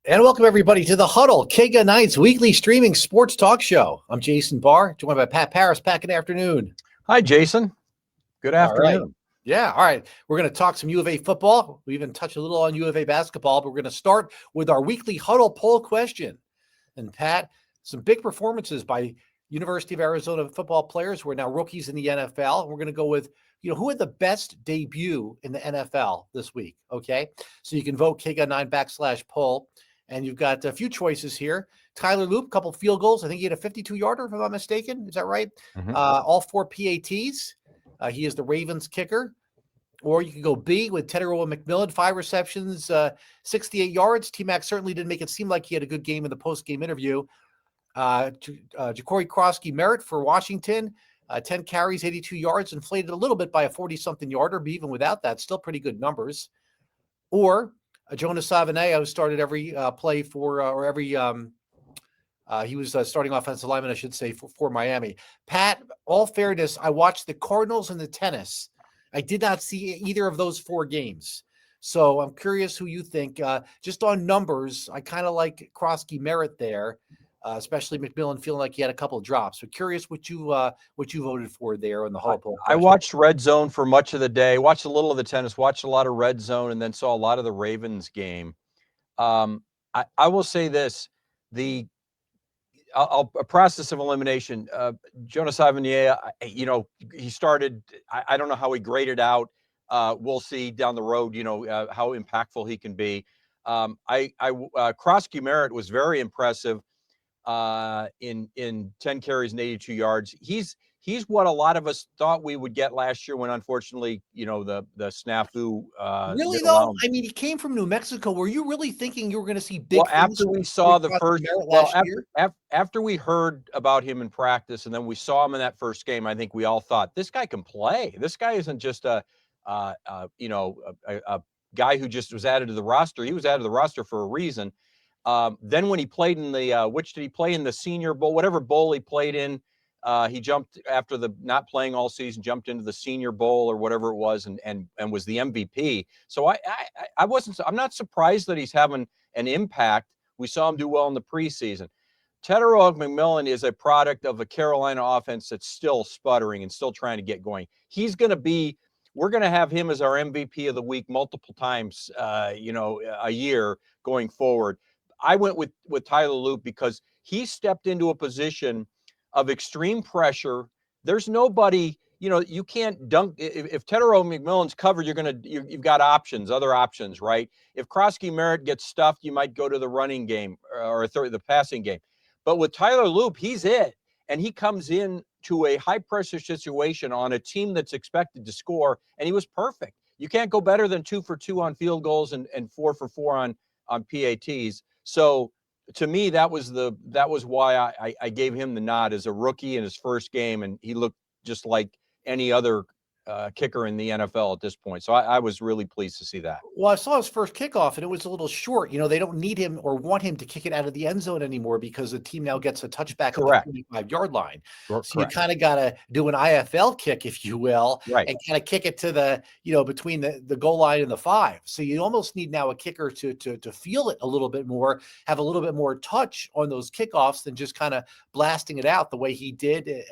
And welcome, everybody, to the Huddle, KGUN's weekly streaming sports talk show. I'm Jason Barr, joined by Pat Parris. Pat, good afternoon. Hi, Jason. Good afternoon. Right. Yeah, all right. We're going to talk some U of A football. We even touch a little on U of A basketball, but we're going to start with our weekly Huddle poll question. And Pat, some big performances by University of Arizona football players who are now rookies in the NFL. We're going to go with, who had the best debut in the NFL this week, okay? So you can vote KGUN9/poll. And you've got a few choices here. Tyler Loop, couple field goals. I think he had a 52-yarder, if I'm not mistaken. Is that right? Mm-hmm. All 4 PATs. He is the Ravens kicker. Or you can go B with Tetero McMillan, 5 receptions, 68 yards. T-Mac certainly didn't make it seem like he had a good game in the post-game interview. Ja'Cory Krosky-Merritt for Washington, 10 carries, 82 yards, inflated a little bit by a 40-something yarder, but even without that, still pretty good numbers. Or Jonas Savaiinaea, who started every play for, he was starting offensive lineman, I should say, for Miami. Pat, all fairness, I watched the Cardinals and the Tennis. I did not see either of those 4 games. So I'm curious who you think. Just on numbers, I kind of like Krosky-Merritt there, especially McMillan feeling like he had a couple of drops. So curious what you voted for there on the Huddle poll. I watched Red Zone for much of the day, watched a little of the Tennis, watched a lot of Red Zone, and then saw a lot of the Ravens game. I will say this, a process of elimination, Jonas Savaiinaea, he started, I don't know how he graded out. We'll see down the road, how impactful he can be. Krosky-Merritt was very impressive in 10 carries and 82 yards. He's what a lot of us thought we would get last year when, unfortunately, the snafu. Really, though? I mean, he came from New Mexico. Were you really thinking you were going to see big things? After we saw the first, after we heard about him in practice and then we saw him in that first game, I think we all thought, this guy can play. This guy isn't just a guy who just was added to the roster. He was added to the roster for a reason. Then when he played in the, which did he play in, the Senior Bowl, whatever bowl he played in, he jumped after the not playing all season, jumped into the Senior Bowl or whatever it was, and was the MVP. So I'm not surprised that he's having an impact. We saw him do well in the preseason. Tetero McMillan is a product of a Carolina offense that's still sputtering and still trying to get going. We're going to have him as our MVP of the week multiple times, a year going forward. I went with Tyler Loop because he stepped into a position of extreme pressure. There's nobody, you can't dunk. If Tetero McMillan's covered, you've got other options, right? If Krosky-Merritt gets stuffed, you might go to the running game or the passing game. But with Tyler Loop, he's it. And he comes in to a high pressure situation on a team that's expected to score. And he was perfect. You can't go better than 2 for 2 on field goals and 4 for 4 on PATs. So to me, that was why I gave him the nod as a rookie in his first game, and he looked just like any other kicker in the NFL at this point. So I was really pleased to see that. Well, I saw his first kickoff, and it was a little short. They don't need him or want him to kick it out of the end zone anymore because the team now gets a touchback at the 25-yard line. So you kind of got to do an IFL kick, if you will, right, and kind of kick it to the, between the goal line and the 5. So you almost need now a kicker to feel it a little bit more, have a little bit more touch on those kickoffs than just kind of blasting it out the way he did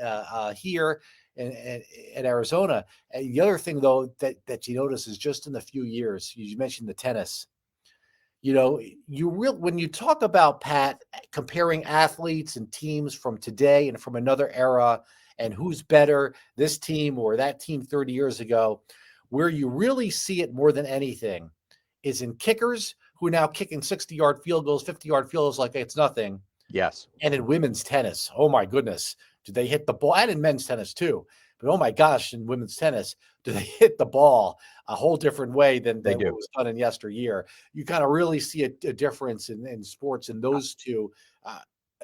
here at Arizona. And the other thing, though, that you notice is just in the few years, you mentioned the Tennis. When you talk about, Pat, comparing athletes and teams from today and from another era and who's better, this team or that team 30 years ago, where you really see it more than anything is in kickers who are now kicking 60-yard field goals, 50-yard field goals like it's nothing. Yes. And in women's tennis, oh my goodness, do they hit the ball? And in men's tennis too. But oh my gosh, in women's tennis, do they hit the ball a whole different way than what was done in yesteryear? You kind of really see a difference in sports in those two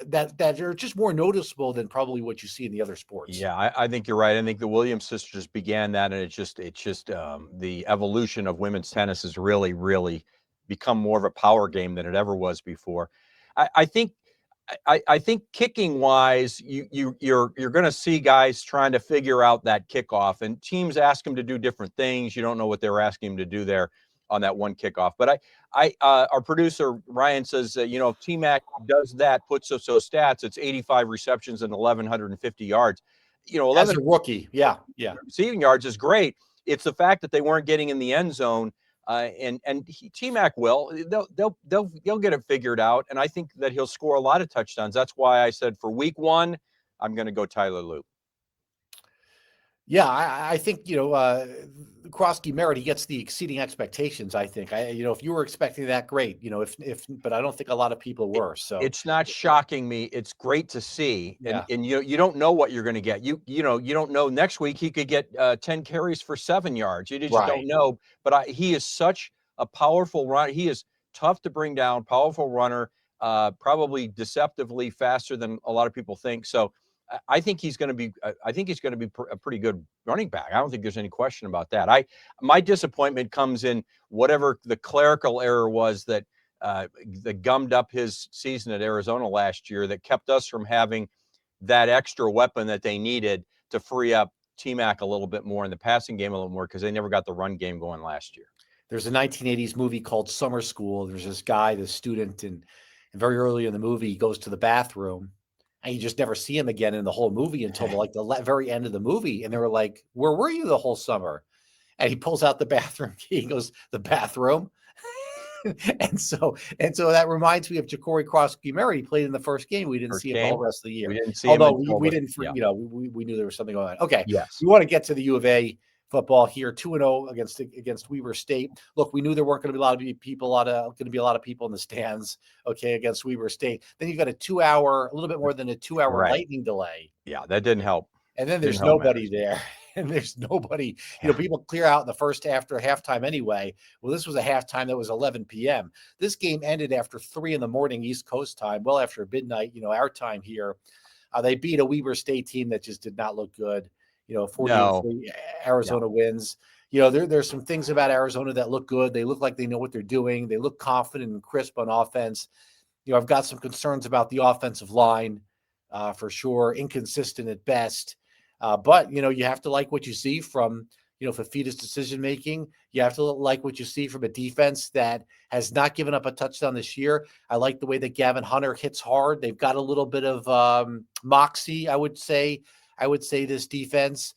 that are just more noticeable than probably what you see in the other sports. Yeah, I think you're right. I think the Williams sisters began that, and it's just the evolution of women's tennis has really, really become more of a power game than it ever was before. I think kicking wise, you're going to see guys trying to figure out that kickoff, and teams ask them to do different things. You don't know what they're asking them to do there. on that one kickoff. But our producer Ryan says, if T-Mac does that, puts those stats, it's 85 receptions and 1,150 yards. As a rookie, yeah. Receiving yards is great. It's the fact that they weren't getting in the end zone, and T-Mac they'll get it figured out, and I think that he'll score a lot of touchdowns. That's why I said for week 1, I'm going to go Tyler Loop. Yeah, I think, Krosky Merritt, he gets the exceeding expectations, I think. If you were expecting that, great. But I don't think a lot of people were. So it's not shocking me. It's great to see. Yeah. And you don't know what you're going to get. You don't know next week he could get 10 carries for 7 yards. You just don't know. But he is such a powerful runner. He is tough to bring down, powerful runner, probably deceptively faster than a lot of people think. So I think he's going to be. I think he's going to be a pretty good running back. I don't think there's any question about that. My disappointment comes in whatever the clerical error was that gummed up his season at Arizona last year, that kept us from having that extra weapon that they needed to free up T-Mac a little bit more in the passing game a little more, because they never got the run game going last year. There's a 1980s movie called Summer School. There's this guy, this student, and very early in the movie, he goes to the bathroom. And you just never see him again in the whole movie until the very end of the movie. And they were like, "Where were you the whole summer?" And he pulls out the bathroom key and goes, "The bathroom." and so that reminds me of Ja'Cory Krosky Merritt. He played in the first game. We didn't see him the whole rest of the year. We didn't see Although him. we didn't, we knew there was something going on. Okay. Yes. We want to get to the U of A football here, 2-0 against Weber State. Look, we knew there weren't going to be a lot of people in the stands, against Weber State. Then you've got a little bit more than a 2-hour lightning delay. Yeah, that didn't help. And then there's nobody there. And there's nobody, people clear out in the first after halftime anyway. Well, this was a halftime that was 11 p.m. This game ended after 3 a.m. East Coast time, well after midnight, our time here. They beat a Weber State team that just did not look good. 40-3 Arizona wins. There's some things about Arizona that look good. They look like they know what they're doing. They look confident and crisp on offense. I've got some concerns about the offensive line for sure, inconsistent at best. But you have to like what you see from Fifita's decision making. You have to like what you see from a defense that has not given up a touchdown this year. I like the way that Gavin Hunter hits hard. They've got a little bit of moxie, I would say this defense.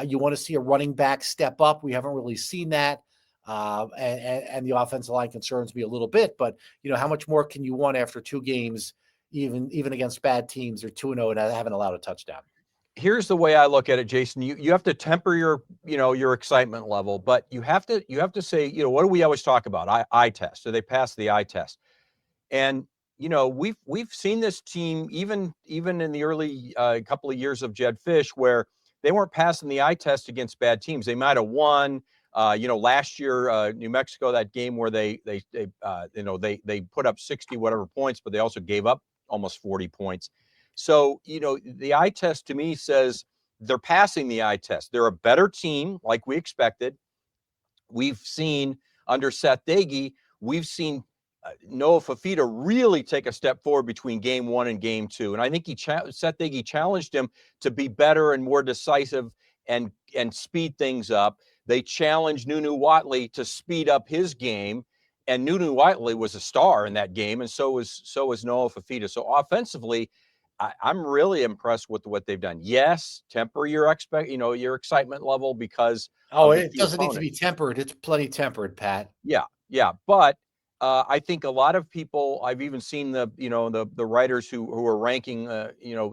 You want to see a running back step up. We haven't really seen that. And the offensive line concerns me a little bit, but how much more can you want after 2 games, even against bad teams? They're 2-0 and haven't allowed a touchdown. Here's the way I look at it, Jason. You have to temper your excitement level, but you have to say, what do we always talk about? Eye test. Do they pass the eye test? And we've seen this team even in the early couple of years of Jed Fish, where they weren't passing the eye test against bad teams. They might have won. Last year, New Mexico, that game where they put up 60 whatever points, but they also gave up almost 40 points. So the eye test to me says they're passing the eye test. They're a better team, like we expected. We've seen under Seth Doege, we've seen Noah Fifita really take a step forward between game 1 and game 2. And I think Seth Doege challenged him to be better and more decisive and speed things up. They challenged Nunu Watley to speed up his game. And Nunu Watley was a star in that game. And so was Noah Fifita. So offensively, I'm really impressed with what they've done. Yes, temper your excitement level because it doesn't need to be tempered. It's plenty tempered, Pat. Yeah. But I think a lot of people, I've even seen the writers who are ranking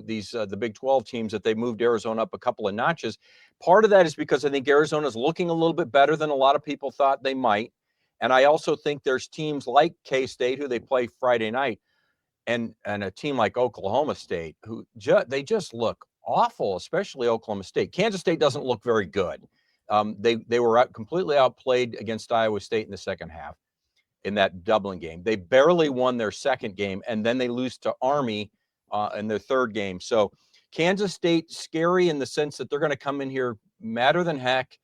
these the Big 12 teams, that they've moved Arizona up a couple of notches. Part of that is because I think Arizona's looking a little bit better than a lot of people thought they might. And I also think there's teams like K-State, who they play Friday night, and a team like Oklahoma State, who they just look awful, especially Oklahoma State. Kansas State doesn't look very good. They were completely outplayed against Iowa State in the second half in that Dublin game. They barely won their second game, and then they lose to Army in their third game. So Kansas State, scary in the sense that they're going to come in here madder than heck,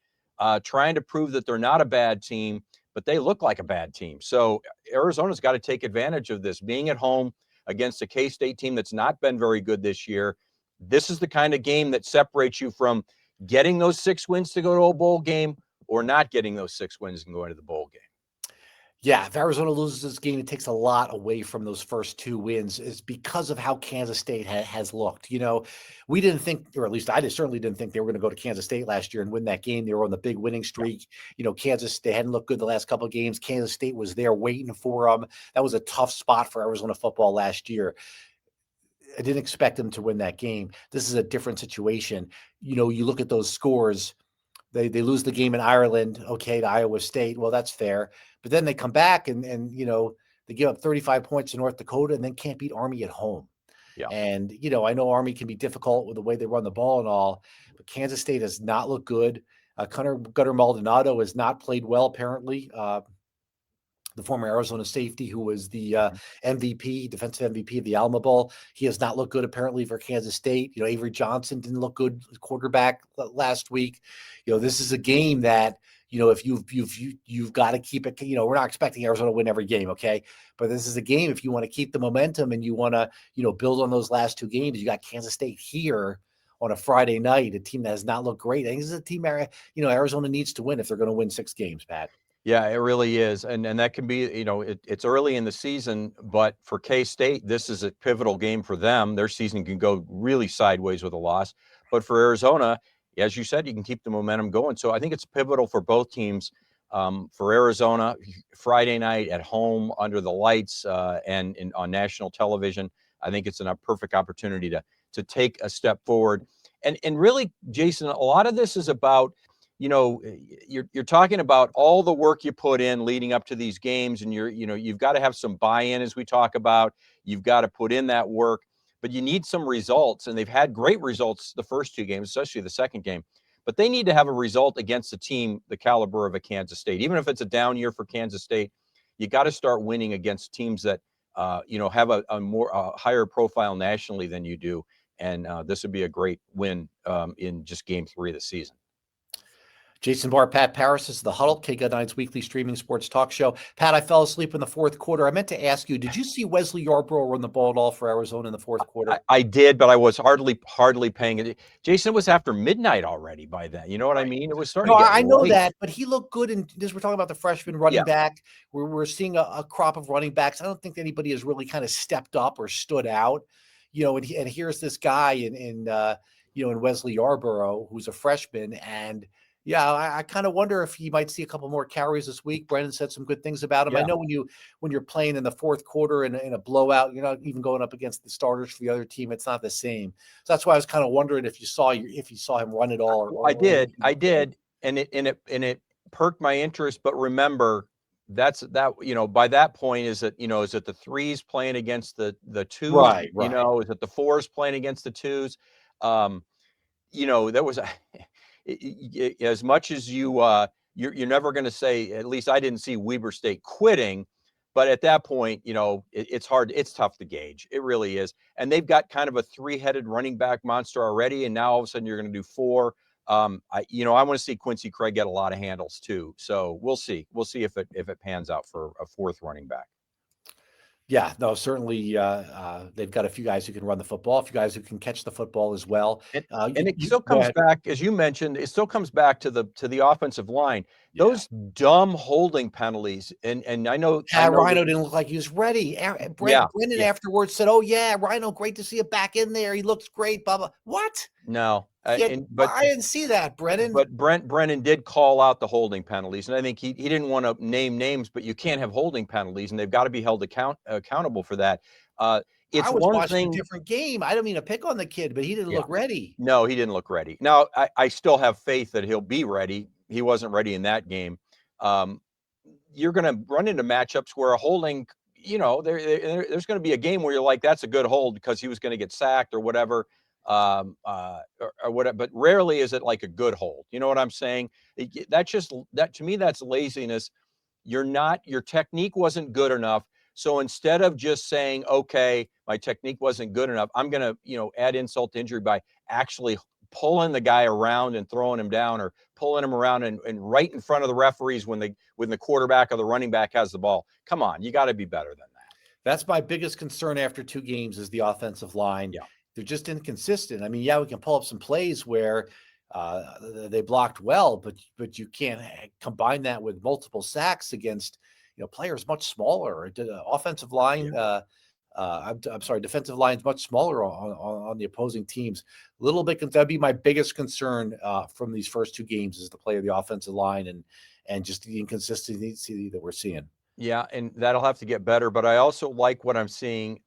trying to prove that they're not a bad team, but they look like a bad team. So Arizona's got to take advantage of this, being at home against a K-State team that's not been very good this year. This is the kind of game that separates you from getting those 6 wins to go to a bowl game or not getting those 6 wins and going to the bowl game. Yeah, if Arizona loses this game, it takes a lot away from those first 2 wins is because of how Kansas State has looked. We didn't think, or at least I certainly didn't think they were going to go to Kansas State last year and win that game. They were on the big winning Yeah. streak. They hadn't looked good the last couple of games. Kansas State was there waiting for them. That was a tough spot for Arizona football last year. I didn't expect them to win that game. This is a different situation. You look at those scores. They lose the game in Ireland, okay, to Iowa State. Well, that's fair. But then they come back and they give up 35 points to North Dakota and then can't beat Army at home. Yeah. And I know Army can be difficult with the way they run the ball and all, but Kansas State has not looked good. Gunnar Maldonado has not played well, apparently. The former Arizona safety who was the MVP, defensive MVP of the Alamo Bowl. He has not looked good apparently for Kansas State. Avery Johnson didn't look good quarterback last week. This is a game that if you've got to keep it. We're not expecting Arizona to win every game, okay? But this is a game if you want to keep the momentum and you want to build on those last 2 games. You got Kansas State here on a Friday night, a team that has not looked great. I think this is a team Arizona needs to win if they're going to win 6 games, Pat. Yeah, it really is. And that can be, it's early in the season, but for K-State, this is a pivotal game for them. Their season can go really sideways with a loss. But for Arizona, as you said, you can keep the momentum going. So I think it's pivotal for both teams. For Arizona, Friday night at home under the lights and on national television, I think it's a perfect opportunity to take a step forward. And really, Jason, a lot of this is about, you're talking about all the work you put in leading up to these games, and you've got to have some buy-in, as we talk about. You've got to put in that work, but you need some results, and they've had great results the first 2 games, especially the second game. But they need to have a result against a team the caliber of a Kansas State. Even if it's a down year for Kansas State, you got to start winning against teams that have a higher profile nationally than you do. And this would be a great win in just game 3 of the season. Jason Barr, Pat Parris is the Huddle, KGUN's weekly streaming sports talk show. Pat, I fell asleep in the fourth quarter. I meant to ask you, did you see Wesley Yarborough run the ball at all for Arizona in the fourth quarter? I did, but I was hardly paying it. Jason, it was after midnight already by then. You know what I mean? It was starting No, to get I know late. that, but he looked good. And this, we're talking about the freshman running back. We're seeing a crop of running backs. I don't think anybody has really kind of stepped up or stood out. And here's this guy in Wesley Yarborough, who's a freshman, and yeah, I kind of wonder if he might see a couple more carries this week. Brennan said some good things about him. Yeah. I know when you're playing in the fourth quarter in a blowout, you're not even going up against the starters for the other team. It's not the same. So that's why I was kind of wondering if you saw him run it all. I did, and it perked my interest. But remember, by that point, is it the 3s playing against the 2s? Right. Is it the 4s playing against the 2s? There was as much as you're never going to say, at least I didn't see Weber State quitting, but at that point, it's hard. It's tough to gauge. It really is. And they've got kind of a 3-headed running back monster already. And now all of a sudden you're going to do 4. I want to see Quincy Craig get a lot of handles too. So we'll see. We'll see if it pans out for a 4th running back. Yeah, no, certainly they've got a few guys who can run the football, a few guys who can catch the football as well. And it still comes back, as you mentioned, it still comes back to the offensive line. Yeah. Those dumb holding penalties, and I know Rhino didn't look like he was ready. Brennan afterwards said, "Oh yeah, Rhino, great to see it back in there. He looks great." Blah blah. What? No, I didn't see that, Brennan. But Brennan did call out the holding penalties, and I think he didn't want to name names, but you can't have holding penalties, and they've got to be held accountable for that. It's I was one watching thing, a different game. I don't mean to pick on the kid, but he didn't look ready. No, he didn't look ready. Now, I still have faith that he'll be ready. He wasn't ready in that game. You're going to run into matchups where a holding, there's going to be a game where you're like, that's a good hold because he was going to get sacked or whatever. Or whatever, but rarely is it like a good hold. You know what I'm saying? That to me, that's laziness. Your technique wasn't good enough. So instead of just saying, okay, my technique wasn't good enough, I'm going to, add insult to injury by actually pulling the guy around and throwing him down, or pulling him around and right in front of the referees when the quarterback or the running back has the ball. Come on, you got to be better than that. That's my biggest concern after 2 games is the offensive line. Yeah. They're just inconsistent. I mean, yeah, we can pull up some plays where they blocked well, but you can't combine that with multiple sacks against players much smaller. Offensive line, I'm sorry, defensive line's much smaller on the opposing teams. A little bit, that'd be my biggest concern from these first two games, is the play of the offensive line and just the inconsistency that we're seeing. Yeah, and that'll have to get better. But I also like what I'm seeing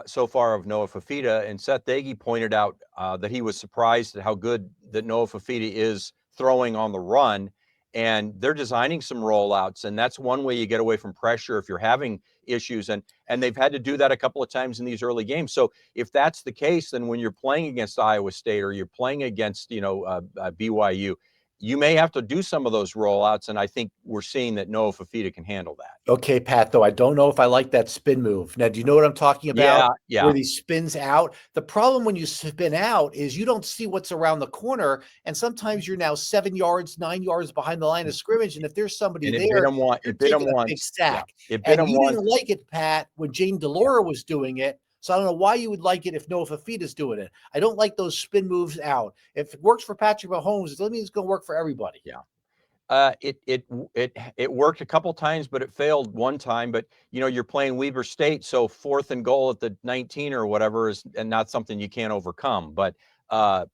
so far of Noah Fifita. And Seth Dagey pointed out that he was surprised at how good that Noah Fifita is throwing on the run. And they're designing some rollouts, and that's one way you get away from pressure if you're having issues. And they've had to do that a couple of times in these early games. So if that's the case, then when you're playing against Iowa State or you're playing against BYU, you may have to do some of those rollouts, and I think we're seeing that Noah Fifita can handle that. Okay, Pat, though, I don't know if I like that spin move. Now, do you know what I'm talking about? Yeah. Where he spins out. The problem when you spin out is you don't see what's around the corner, and sometimes you're now 7 yards, 9 yards behind the line of scrimmage, and if there's somebody there, it bit him once. Big sack. Yeah, it bit him once. Didn't like it, Pat, when Jane DeLora was doing it. So I don't know why you would like it if Noah Fifita's doing it. I don't like those spin moves out. If it works for Patrick Mahomes, it doesn't mean it's going to work for everybody. Yeah. It worked a couple times, but it failed one time. But you're playing Weber State, so 4th and goal at the 19 or whatever is and not something you can't overcome. But this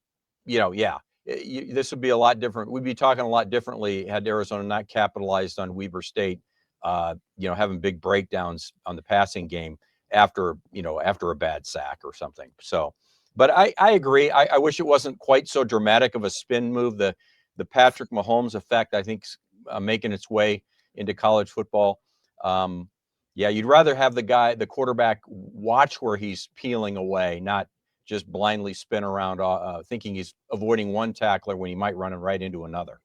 would be a lot different. We'd be talking a lot differently had Arizona not capitalized on Weber State, having big breakdowns on the passing game after a bad sack or something. So, but I agree. I wish it wasn't quite so dramatic of a spin move. The Patrick Mahomes effect, I think, making its way into college football. You'd rather have the quarterback watch where he's peeling away, not just blindly spin around, thinking he's avoiding one tackler when he might run right into another.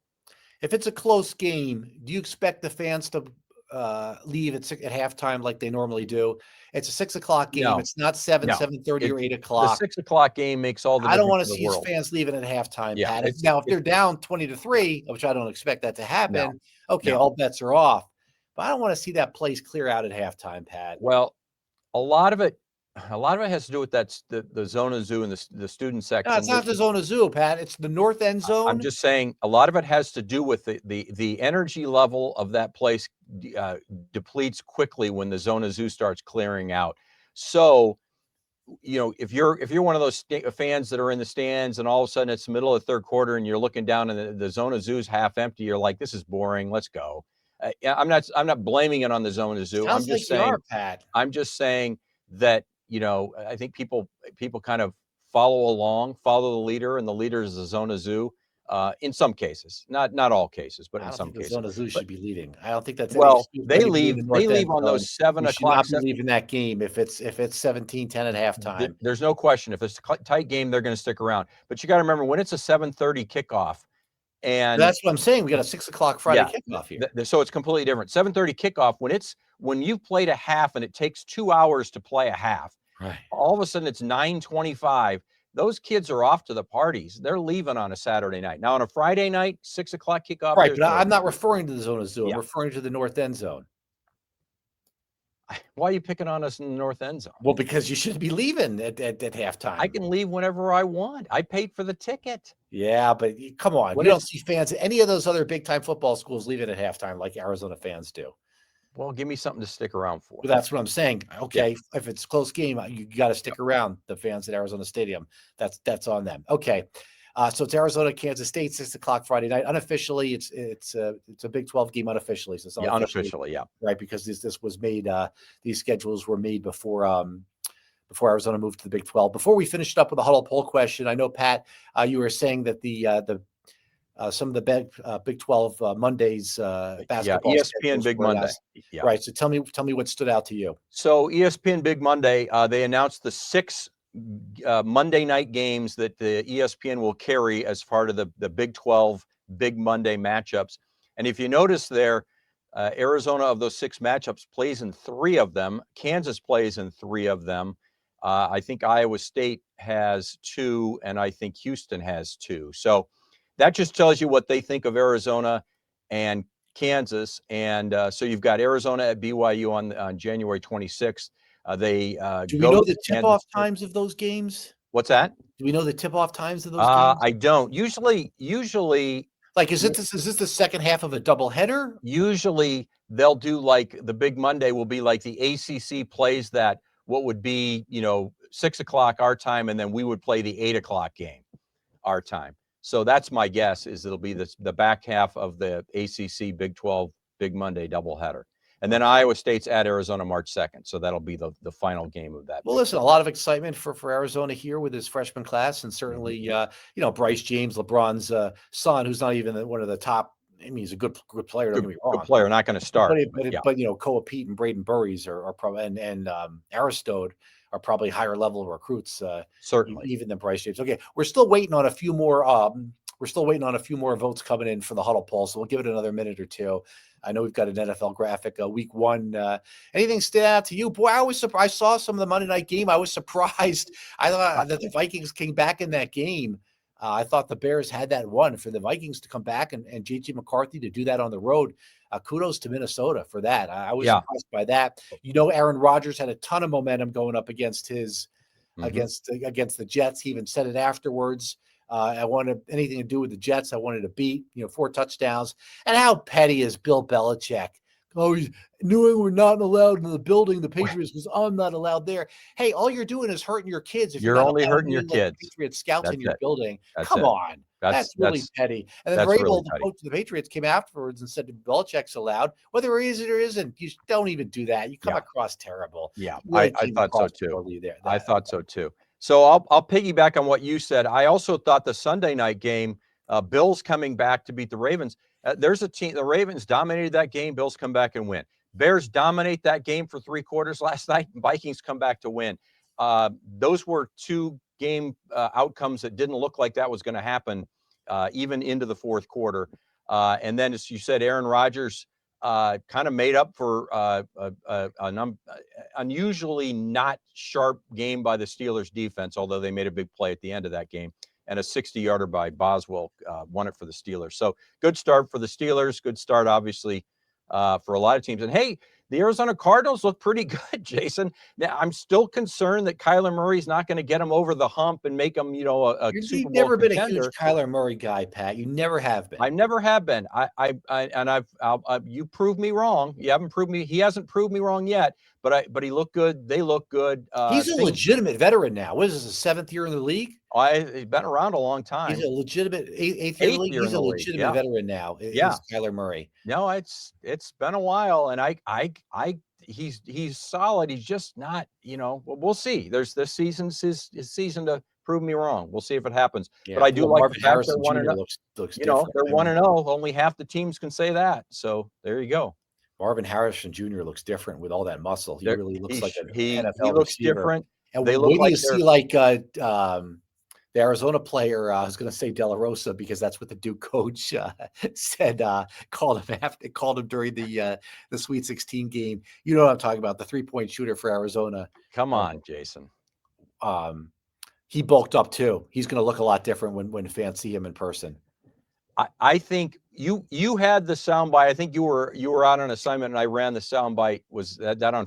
If it's a close game, do you expect the fans to leave at halftime like they normally do? It's a 6 o'clock game. No. It's not 7:30 or 8 o'clock. The 6 o'clock game makes all the difference. I don't want to see fans leaving at halftime. Yeah, Pat. Now, if they're down 20-3, which I don't expect that to happen, all bets are off. But I don't want to see that place clear out at halftime, Pat. Well, a lot of it has to do with the Zona Zoo and the student section. No, it's not the Zona Zoo, Pat. It's the north end zone. I'm just saying a lot of it has to do with the energy level of that place depletes quickly when the Zona Zoo starts clearing out. So, if you're one of those fans that are in the stands and all of a sudden it's the middle of the third quarter and you're looking down and the Zona Zoo's half empty, you're like, this is boring. Let's go. I'm not blaming it on the Zona Zoo. I'm just saying, Pat. I'm just saying that. I think people kind of follow the leader, and the leader is the Zona Zoo. In some cases, not all cases, but in some cases, the Zona Zoo should be leading. I don't think that's they leave on those 7 o'clock. Not leaving that game if it's 17-10 at halftime. There's no question. If it's a tight game, they're going to stick around. But you got to remember when it's a 7:30 kickoff. And that's what I'm saying. We got a 6 o'clock Friday kickoff here. So it's completely different. 7:30 kickoff when you've played a half and it takes 2 hours to play a half. Right. All of a sudden it's 9:25. Those kids are off to the parties. They're leaving on a Saturday night. Now on a Friday night, 6 o'clock kickoff. Right, but I'm not referring to the Zona Zoo. I'm referring to the north end zone. Why are you picking on us in the north end zone? Well, because you should be leaving at halftime. I can leave whenever I want. I paid for the ticket. Yeah, but come on. We don't see fans at any of those other big-time football schools leaving at halftime like Arizona fans do. Well, give me something to stick around for. Well, that's what I'm saying. Okay, if it's a close game, you got to stick around. The fans at Arizona Stadium, that's on them. Okay, so it's Arizona, Kansas State, 6 o'clock Friday night. Unofficially, it's a Big 12 game unofficially. So it's unofficially, right, because this was made. These schedules were made before Arizona moved to the Big 12. Before we finished up with the Huddle poll question, I know Pat, you were saying that some of the Big 12 Mondays basketball. ESPN Big Monday. Right. So tell me what stood out to you. So ESPN Big Monday, they announced the 6 Monday night games that the ESPN will carry as part of the Big 12 Big Monday matchups. And if you notice there, Arizona of those 6 matchups plays in 3 of them. Kansas plays in 3 of them. I think Iowa State has 2, and I think Houston has 2. So that just tells you what they think of Arizona and Kansas. And so you've got Arizona at BYU on January 26th. Do we know the tip-off times of those games? What's that? Do we know the tip-off times of those games? I don't. Usually Like, is this the second half of a doubleheader? Usually they'll do like the big Monday will be like the ACC plays that what would be, 6 o'clock our time, and then we would play the 8 o'clock game our time. So that's my guess is it'll be the back half of the ACC Big 12 Big Monday doubleheader. And then Iowa State's at Arizona March 2nd. So that'll be the final game of that. Well, listen, a lot of excitement for Arizona here with his freshman class, and certainly, Bryce James, LeBron's son, who's not even one of the top. I mean, he's a good player. Don't get me wrong. Good player, not going to start. But Koa Pete and Braden Burries are probably and Aristode are probably higher level recruits, certainly, even than Bryce James. Okay, we're still waiting on a few more. We're still waiting on a few more votes coming in for the Huddle poll, so we'll give it another minute or two. I know we've got an NFL graphic, week 1. Anything stand out to you? Boy, I was surprised. I saw some of the Monday night game. I was surprised. I thought that the Vikings came back in that game. I thought the Bears had that one. For the Vikings to come back and J.J. McCarthy to do that on the road, kudos to Minnesota for that. I was impressed by that. Aaron Rodgers had a ton of momentum going up against his against the Jets. He even said it afterwards. I wanted anything to do with the Jets. I wanted to beat, 4 touchdowns. And how petty is Bill Belichick? Oh, New England not allowed in the building. The Patriots because I'm not allowed there. Hey, all you're doing is hurting your kids. If you're only hurting your kids. Patriots scouts in your building. That's Come on. That's really petty. And then really the Patriots came afterwards and said Belichick's allowed. Whether he is it or isn't, you don't even do that. You come across terrible. Yeah, I thought so too. I thought so too. So I'll piggyback on what you said. I also thought the Sunday night game, Bills coming back to beat the Ravens. There's a team, the Ravens dominated that game. Bills come back and win. Bears dominate that game for 3 quarters last night. Vikings come back to win. Those were 2 game outcomes that didn't look like that was going to happen even into the 4th quarter. And then, as you said, Aaron Rodgers kind of made up for an unusually not sharp game by the Steelers defense, although they made a big play at the end of that game. And a 60-yarder by Boswell won it for the Steelers. So good start for the Steelers. Good start, obviously, for a lot of teams. And, hey, the Arizona Cardinals look pretty good, Jason. Now, I'm still concerned that Kyler Murray's not going to get them over the hump and make them, a Super Bowl contender. You've never been a huge Kyler Murray guy, Pat. You never have been. I never have been. You proved me wrong. You haven't proved me. He hasn't proved me wrong yet. But he looked good. They look good. He's a legitimate veteron now. What is this, his 7th year in the league? He's been around a long time. He's a legitimate 8th year in the league. He's a legitimate veteran now. Is Kyler Murray. No, it's been a while, and he's solid. He's just not, we'll see. There's this season's his season to prove me wrong. We'll see if it happens. Yeah, but I do like Marvin Harrison Jr. looks different. They're 1-0. Only half the teams can say that. So there you go. Marvin Harrison Jr. looks different with all that muscle. He really looks like an NFL he looks receiver. Different. And they look like you see the Arizona player, I was going to say De La Rosa because that's what the Duke coach said. Called him during the Sweet 16 game. You know what I'm talking about? The 3-point shooter for Arizona. Come on, Jason. He bulked up too. He's going to look a lot different when fans see him in person. I think you had the soundbite. I think you were out on assignment, and I ran the soundbite. Was that on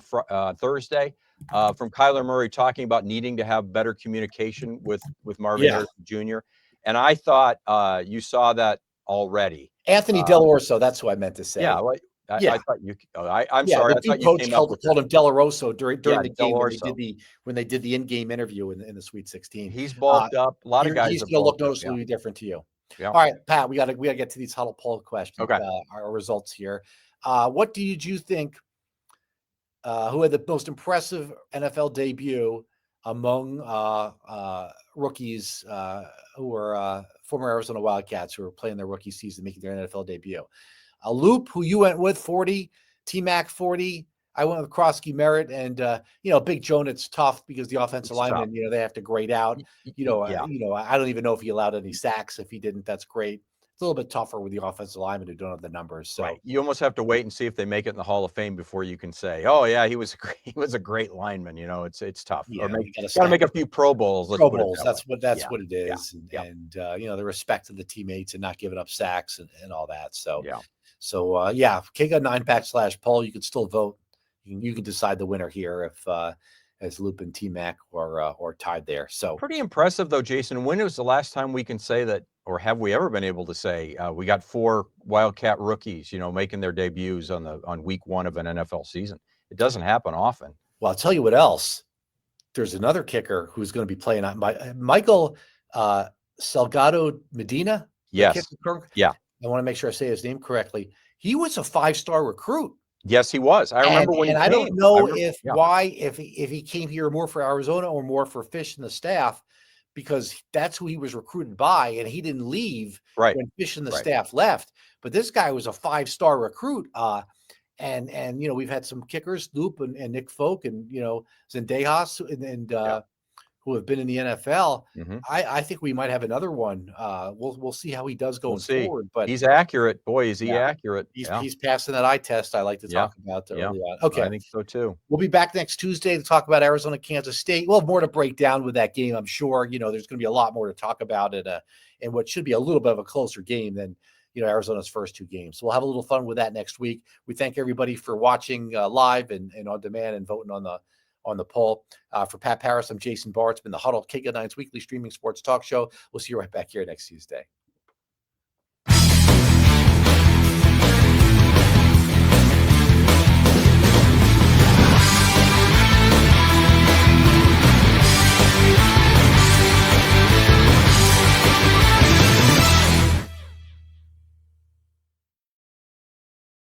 Thursday? From Kyler Murray talking about needing to have better communication with Marvin Harrison Jr. And I thought you saw that already. Anthony De La Rosa, that's what I meant to say. Yeah, well, I thought you. I'm sorry. The Duke coach called him De La Rosa during the game when they did the in-game interview in the Sweet 16. He's bulked up. A lot of guys. He's going to look noticeably different to you. Yeah. All right, Pat. We got to get to these Huddle poll questions. Okay. Our results here. What did you think? Who had the most impressive NFL debut among rookies who were former Arizona Wildcats who were playing their rookie season, making their NFL debut? Loop, who you went with, 40, T-Mac 40. I went with Krosky Merritt, and Big Joan. It's tough because the offensive linemen, they have to grade out. I don't even know if he allowed any sacks. If he didn't, that's great. It's a little bit tougher with the offensive linemen who don't have the numbers. So you almost have to wait and see if they make it in the Hall of Fame before you can say, "Oh yeah, he was a great lineman." It's tough. Yeah, or got to make a few Pro Bowls. Pro Bowls. That's what it is. Yeah. And the respect of the teammates and not giving up sacks and all that. So KGUN 9-pack/poll. You can still vote. You can decide the winner here as Loop and T-Mac are tied there. So Pretty impressive, though, Jason. When was the last time we can say that, or have we ever been able to say we got 4 Wildcat rookies, making their debuts on week 1 of an NFL season? It doesn't happen often. Well, I'll tell you what else. There's another kicker who's going to be playing on Michael Salgado Medina. Yes. Yeah. I want to make sure I say his name correctly. He was a 5-star recruit. Yes, he was. I remember when he came. I don't know if he came here more for Arizona or more for Fish and the staff, because that's who he was recruited by, and he didn't leave when Fish and the staff left. But this guy was a 5-star recruit. And we've had some kickers, Loop and Nick Folk, and Zendejas and who have been in the NFL. Mm-hmm. I think we might have another one. We'll see how he does going forward. But he's accurate. Boy, is he accurate. He's passing that eye test I like to talk about early on. Okay. I think so too. We'll be back next Tuesday to talk about Arizona, Kansas State. We'll have more to break down with that game, I'm sure. There's going to be a lot more to talk about it in what should be a little bit of a closer game than Arizona's first 2 games. So we'll have a little fun with that next week. We thank everybody for watching live and on demand and voting on the poll. For Pat Parris, I'm Jason Barr. It's been the Huddle, KGUN's weekly streaming sports talk show. We'll see you right back here next Tuesday.